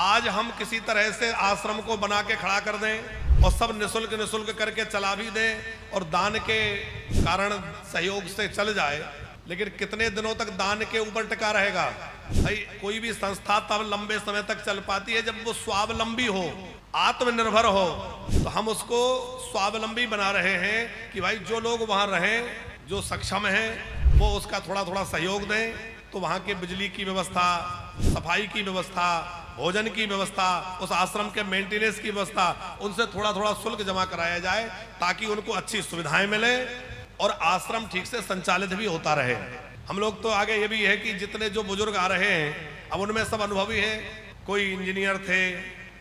आज हम किसी तरह से आश्रम को बना के खड़ा कर दें और सब निःशुल्क करके चला भी दें और दान के कारण सहयोग से चल जाए, लेकिन कितने दिनों तक दान के ऊपर टिका रहेगा? भाई कोई भी संस्था तब लंबे समय तक चल पाती है जब वो स्वावलंबी हो, आत्मनिर्भर हो। तो हम उसको स्वावलंबी बना रहे हैं कि भाई जो लोग वहां रहें, जो सक्षम हैं, वो उसका थोड़ा थोड़ा सहयोग दें। तो वहां के बिजली की व्यवस्था, सफाई की व्यवस्था, भोजन की व्यवस्था, उस आश्रम के मेंटेनेंस की व्यवस्था, उनसे थोड़ा थोड़ा शुल्क जमा कराया जाए ताकि उनको अच्छी सुविधाएं मिले और आश्रम ठीक से संचालित भी होता रहे। हम लोग तो आगे ये भी है कि जितने जो बुजुर्ग आ रहे हैं, अब उनमें सब अनुभवी हैं। कोई इंजीनियर थे,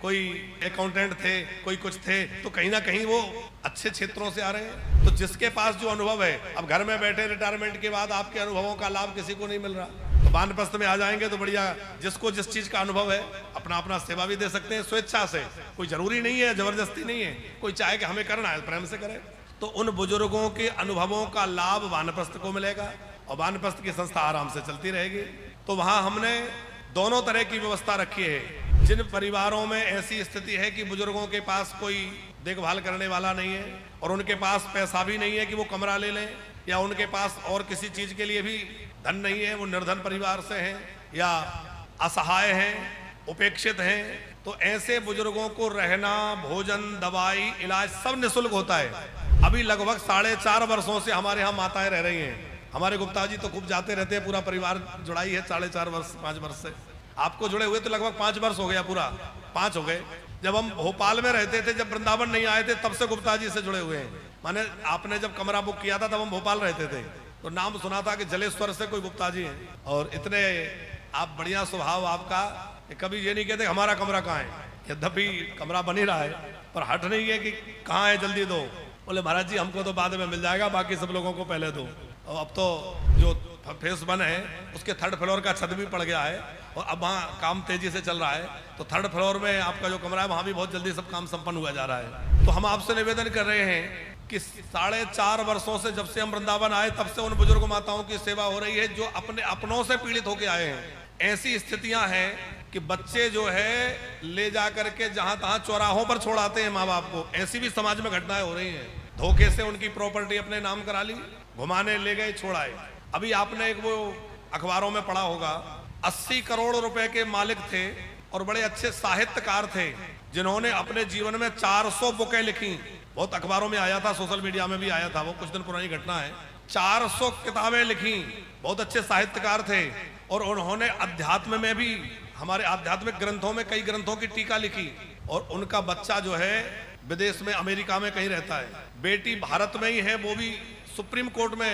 कोई अकाउंटेंट थे, कोई कुछ थे, तो कहीं ना कहीं वो अच्छे क्षेत्रों से आ रहे हैं। तो जिसके पास जो अनुभव है, अब घर में बैठे रिटायरमेंट के बाद आपके अनुभवों का लाभ किसी को नहीं मिल रहा, तो वानप्रस्थ में आ जाएंगे तो बढ़िया, जिसको जिस चीज का अनुभव है अपना अपना सेवा भी दे सकते हैं स्वेच्छा से। कोई जरूरी नहीं है, जबरदस्ती नहीं है, कोई चाहे कि हमें करना है प्रेम से करे। तो उन बुजुर्गों के अनुभवों का लाभ वानप्रस्थ को मिलेगा और वानप्रस्थ की संस्था आराम से चलती रहेगी। तो वहां हमने दोनों तरह की व्यवस्था रखी है। जिन परिवारों में ऐसी स्थिति है कि बुजुर्गों के पास कोई देखभाल करने वाला नहीं है और उनके पास पैसा भी नहीं है कि वो कमरा ले लें, या उनके पास और किसी चीज के लिए भी धन नहीं है, वो निर्धन परिवार से हैं या असहाय हैं, उपेक्षित हैं, तो ऐसे बुजुर्गों को रहना, भोजन, दवाई, इलाज सब निःशुल्क होता है। अभी लगभग 4.5 वर्षों से हमारे यहाँ माताएं रह रही हैं। हमारे गुप्ता जी तो खूब जाते रहते हैं, पूरा परिवार जुड़ाई है 4.5 वर्ष 5 वर्ष से। आपको जुड़े हुए तो लगभग 5 वर्ष हो गया, पूरा 5 हो गए। जब हम भोपाल में रहते थे, जब वृंदावन नहीं आए थे, तब से गुप्ता जी से जुड़े हुए हैं। माने आपने जब कमरा बुक किया था तब हम भोपाल रहते थे, तो नाम सुना था कि जलेश्वर से कोई गुप्ता जी हैं। और इतने आप बढ़िया स्वभाव आपका, कभी ये नहीं कहते हमारा कमरा कहाँ है। यद्यपि कमरा बन ही रहा है, पर हट नहीं है कि कहाँ है, जल्दी दो। बोले महाराज जी हमको तो बाद में मिल जाएगा, बाकी सब लोगों को पहले दो। और अब तो जो फेस 1 है उसके 3rd फ्लोर का छत भी पड़ गया है और अब वहाँ काम तेजी से चल रहा है। तो 3rd फ्लोर में आपका जो कमरा है वहाँ भी बहुत जल्दी सब काम संपन्न हुआ जा रहा है। तो हम आपसे निवेदन कर रहे हैं कि 4.5 वर्षों से जब से हम वृंदावन आए तब से उन बुजुर्ग माताओं की सेवा हो रही है जो अपने अपनों से पीड़ित होकर आए हैं। ऐसी स्थितियां हैं कि बच्चे जो है ले जा करके जहां तहां चौराहों पर छोड़ाते हैं माँ बाप को। ऐसी भी समाज में घटनाएं हो रही हैं। धोखे से उनकी प्रॉपर्टी अपने नाम करा ली, घुमाने ले गए, छोड़ाए। अभी आपने एक वो अखबारों में पढ़ा होगा, 80 करोड़ रुपए के मालिक थे और बड़े अच्छे साहित्यकार थे जिन्होंने अपने जीवन में 400 बुकें लिखी। बहुत अखबारों में आया था, सोशल मीडिया में भी आया था, वो कुछ दिन पुरानी घटना है। 400 किताबें लिखी, बहुत अच्छे साहित्यकार थे और उन्होंने अध्यात्म में भी, हमारे आध्यात्मिक ग्रंथों में कई ग्रंथों की टीका लिखी। और उनका बच्चा जो है विदेश में, अमेरिका में कहीं रहता है, बेटी भारत में ही है, वो भी सुप्रीम कोर्ट में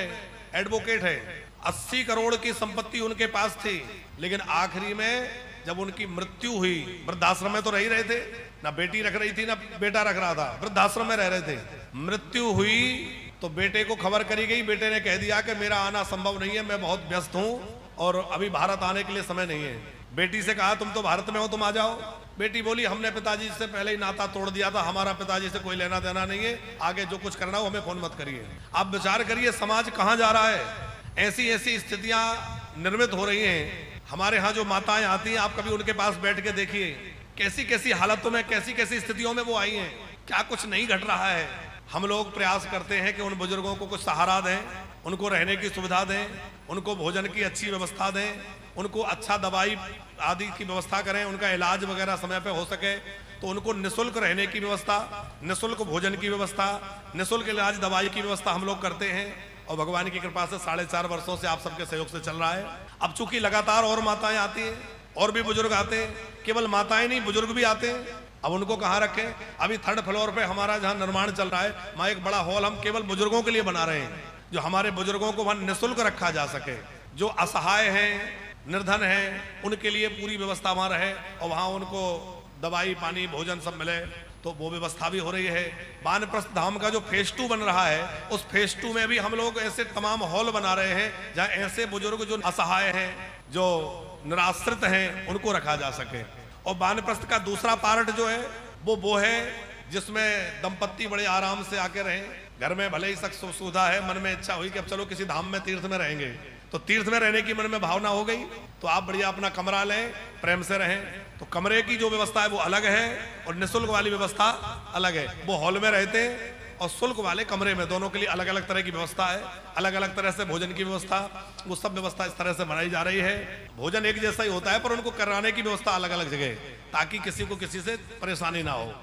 एडवोकेट है। 80 करोड़ की संपत्ति उनके पास थी, लेकिन आखिरी में जब उनकी मृत्यु हुई, वृद्धाश्रम में तो रह ही रहे थे, ना बेटी रख रही थी ना बेटा रख रहा था, वृद्धाश्रम में रह रहे थे। मृत्यु हुई तो बेटे को खबर करी गई, बेटे ने कह दिया कि मेरा आना संभव नहीं है, मैं बहुत व्यस्त हूं और अभी भारत आने के लिए समय नहीं है। बेटी से कहा तुम तो भारत में हो, तुम आ जाओ। बेटी बोली हमने पिताजी से पहले ही नाता तोड़ दिया था, हमारा पिताजी से कोई लेना देना नहीं है, आगे जो कुछ करना हो हमें फोन मत करिए। आप विचार करिए समाज कहाँ जा रहा है। ऐसी ऐसी स्थितियां निर्मित हो रही हैं। हमारे यहाँ जो माताएं आती हैं, आप कभी उनके पास बैठ के देखिए कैसी कैसी हालतों में, कैसी कैसी स्थितियों में वो आई हैं, क्या कुछ नहीं घट रहा है। हम लोग प्रयास करते हैं कि उन बुजुर्गों को कुछ सहारा दें, उनको रहने की सुविधा दें, उनको भोजन की अच्छी व्यवस्था दें, उनको अच्छा दवाई आदि की व्यवस्था करें, उनका इलाज वगैरह समय पे हो सके तो उनको निःशुल्क रहने की व्यवस्था, निःशुल्क भोजन की व्यवस्था, निःशुल्क इलाज दवाई की व्यवस्था हम लोग करते हैं। और भगवान की कृपा से 4.5 वर्षों से आप सबके सहयोग से चल रहा है। अब चूंकि लगातार और माताएं आती हैं और भी बुजुर्ग आते हैं, केवल माताएं नहीं बुजुर्ग भी आते हैं। अब उनको कहाँ रखें। अभी 3rd फ्लोर पे हमारा जहाँ निर्माण चल रहा है, वहाँ एक बड़ा हॉल हम केवल बुजुर्गों के लिए बना रहे हैं, जो हमारे बुजुर्गों को वहाँ निःशुल्क रखा जा सके। जो असहाय हैं, निर्धन हैं, उनके लिए पूरी व्यवस्था वहाँ रहे और वहाँ उनको दवाई, पानी, भोजन सब मिले, तो वो व्यवस्था भी हो रही है। वानप्रस्थ धाम का जो फेज 2 बन रहा है, उस फेज 2 में भी हम लोग ऐसे तमाम हॉल बना रहे हैं जहाँ ऐसे बुजुर्ग जो असहाय हैं, जो निराश्रित हैं, उनको रखा जा सके। और वानप्रस्थ का दूसरा पार्ट जो है वो है जिसमें दंपत्ति बड़े आराम से आके रहें। घर में भले ही सुख सुविधा है, मन में इच्छा हुई कि अब चलो किसी धाम में, तीर्थ में रहेंगे, तो तीर्थ में रहने की मन में भावना हो गई तो आप बढ़िया अपना कमरा लें, प्रेम से रहें। तो कमरे की जो व्यवस्था है वो अलग है और निःशुल्क वाली व्यवस्था अलग है। वो हॉल में रहते हैं और शुल्क वाले कमरे में, दोनों के लिए अलग अलग तरह की व्यवस्था है, अलग अलग तरह से भोजन की व्यवस्था, वो सब व्यवस्था इस तरह से बनाई जा रही है। भोजन एक जैसा ही होता है पर उनको कराने की व्यवस्था अलग अलग जगह, ताकि किसी को किसी से परेशानी ना हो।